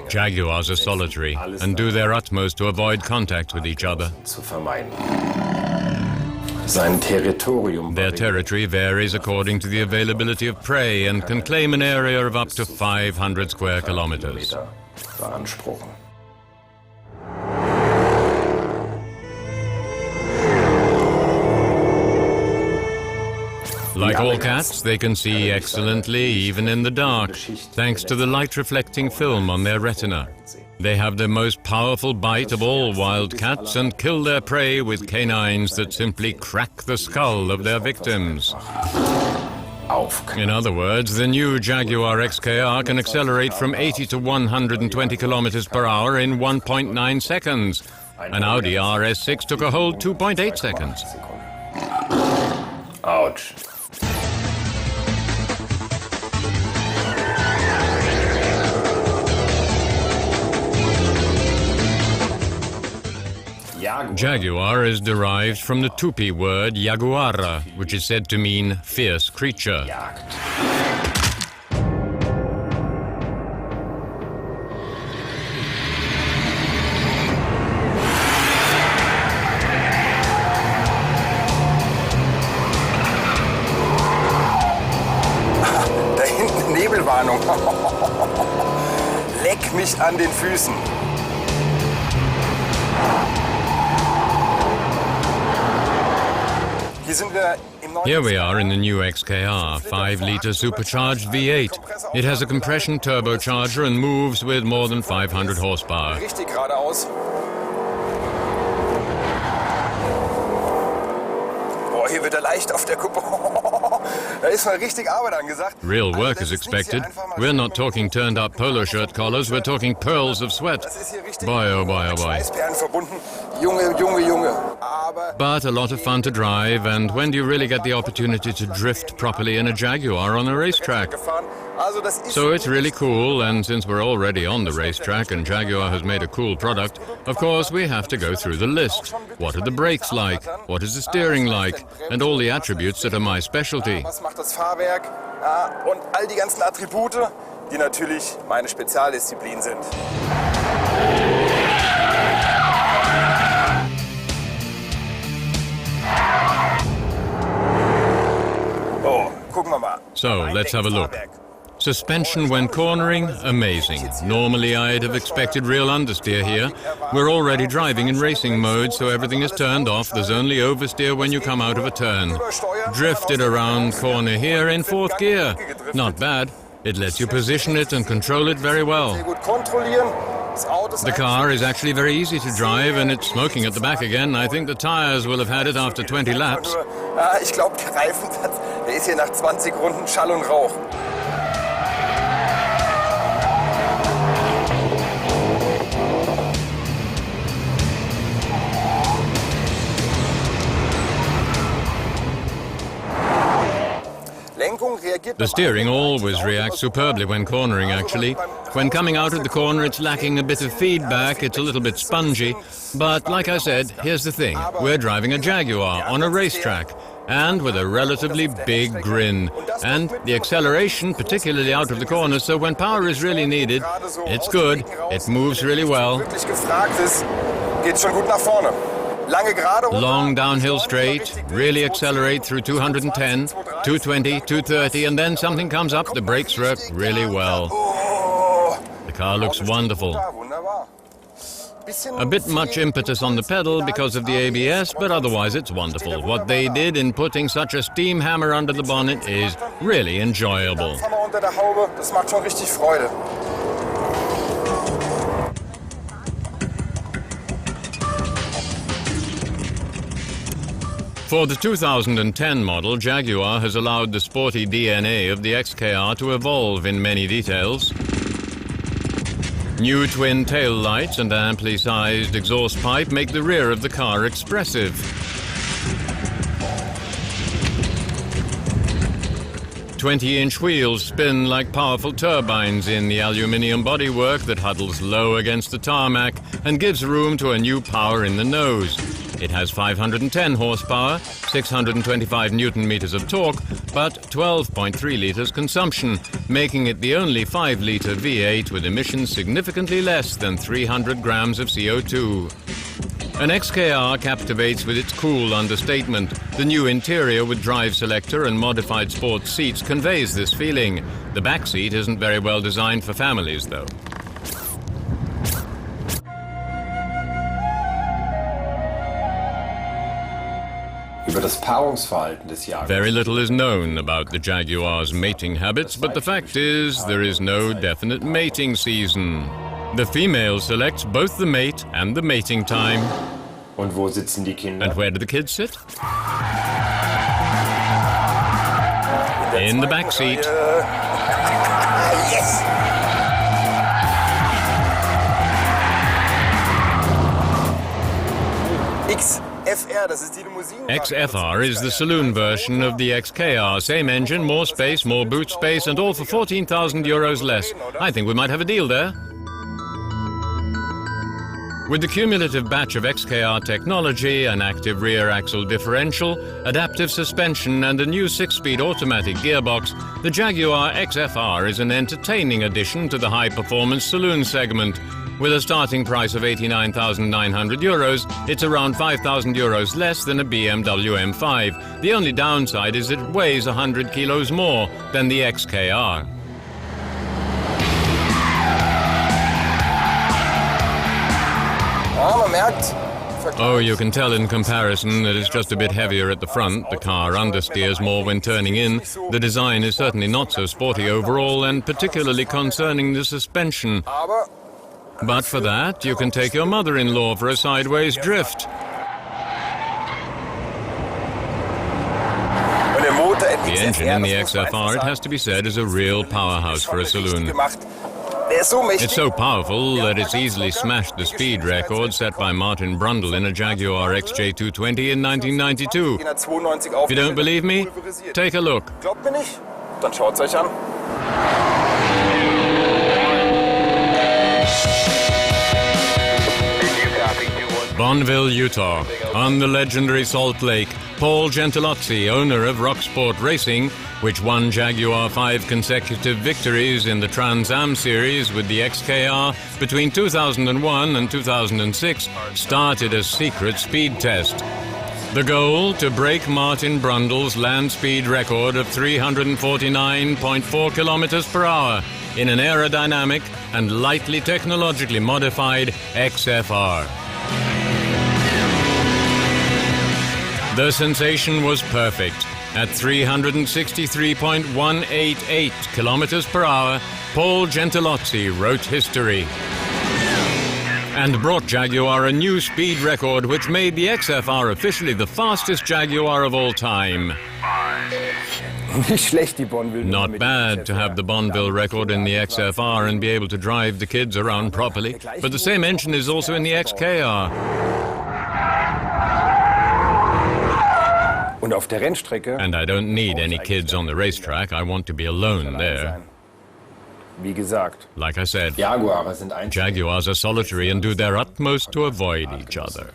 Jaguars are solitary and do their utmost to avoid contact with each other. Their territory varies according to the availability of prey and can claim an area of up to 500 square kilometers. Like all cats, they can see excellently even in the dark, thanks to the light-reflecting film on their retina. They have the most powerful bite of all wild cats and kill their prey with canines that simply crack the skull of their victims. In other words, the new Jaguar XKR can accelerate from 80 to 120 kilometers per hour in 1.9 seconds. An Audi RS6 took a whole 2.8 seconds. Ouch. Jaguar is derived from the Tupi word Jaguara, which is said to mean fierce creature. Da hinten Nebelwarnung. Leck mich an den Füßen. Here we are in the new XKR, 5-litre supercharged V8. It has a compression turbocharger and moves with more than 500 horsepower. Richtig geradeaus. Boah, hier wird er leicht auf der Kuppe. Da ist mal richtig Arbeit angesagt. Real work is expected. We're not talking turned-up polo shirt collars, we're talking pearls of sweat. Boy, oh boy, oh boy. But a lot of fun to drive, and when do you really get the opportunity to drift properly in a Jaguar on a racetrack? So it's really cool, and since we're already on the racetrack and Jaguar has made a cool product, of course we have to go through the list. What are the brakes like? What is the steering like? And all the attributes that are my specialty. Was macht das Fahrwerk? Und all die ganzen Attribute, die natürlich meine Spezialdisziplin sind. Oh, gucken wir mal. So, let's have a look. Suspension when cornering, amazing. Normally I'd have expected real understeer here. We're already driving in racing mode, so everything is turned off. There's only oversteer when you come out of a turn. Drifted around corner here in 4th gear. Not bad. It lets you position it and control it very well. The car is actually very easy to drive, and it's smoking at the back again. I think the tires will have had it after 20 laps. Ich glaube, der Reifenplatz, der ist hier nach 20 Runden Schall und Rauch. The steering always reacts superbly when cornering, actually. When coming out of the corner, it's lacking a bit of feedback, it's a little bit spongy. But like I said, here's the thing. We're driving a Jaguar on a racetrack, and with a relatively big grin. And the acceleration, particularly out of the corner, so when power is really needed, it's good, it moves really well. Long downhill straight, really accelerate through 210, 220, 230, and then something comes up, the brakes work really well. The car looks wonderful. A bit much impetus on the pedal because of the ABS, but otherwise it's wonderful. What they did in putting such a steam hammer under the bonnet is really enjoyable. For the 2010 model, Jaguar has allowed the sporty DNA of the XKR to evolve in many details. New twin tail lights and amply sized exhaust pipe make the rear of the car expressive. "20-inch wheels spin like powerful turbines in the aluminium bodywork that huddles low against the tarmac and gives room to a new power in the nose. It has 510 horsepower, 625 newton-meters of torque, but 12.3 litres consumption, making it the only 5-litre V8 with emissions significantly less than 300 grams of CO2. An XKR captivates with its cool understatement. The new interior with drive selector and modified sports seats conveys this feeling. The back seat isn't very well designed for families, though. Very little is known about the Jaguar's mating habits, but the fact is there is no definite mating season. The female selects both the mate and the mating time. Und wo sitzen die Kinder? And where do the kids sit? In the back seat. Yes! XFR, das ist die Limousine. XFR is the saloon version of the XKR. Same engine, more space, more boot space, and all for 14,000 euros less. I think we might have a deal there. With the cumulative batch of XKR technology, an active rear axle differential, adaptive suspension and a new 6-speed automatic gearbox, the Jaguar XFR is an entertaining addition to the high-performance saloon segment. With a starting price of 89,900 euros, it's around 5,000 euros less than a BMW M5. The only downside is it weighs 100 kilos more than the XKR. Oh, you can tell in comparison that it's just a bit heavier at the front. The car understeers more when turning in. The design is certainly not so sporty overall, and particularly concerning the suspension. But for that, you can take your mother-in-law for a sideways drift. The engine in the XFR, it has to be said, is a real powerhouse for a saloon. It's so powerful that it's easily smashed the speed record set by Martin Brundle in a Jaguar XJ220 in 1992. If you don't believe me, take a look. Glaubt mir nicht? Dann schaut's euch an. Bonneville, Utah. On the legendary Salt Lake, Paul Gentilozzi, owner of Rocksport Racing, which won Jaguar 5 consecutive victories in the Trans Am series with the XKR between 2001 and 2006, started a secret speed test. The goal, to break Martin Brundle's land speed record of 349.4 kilometers per hour in an aerodynamic and lightly technologically modified XFR. The sensation was perfect. At 363.188 kilometers per hour, Paul Gentilozzi wrote history and brought Jaguar a new speed record which made the XFR officially the fastest Jaguar of all time. Not bad to have the Bonneville record in the XFR and be able to drive the kids around properly, but the same engine is also in the XKR. And I don't need any kids on the racetrack. I want to be alone there. Like I said, Jaguars are solitary and do their utmost to avoid each other.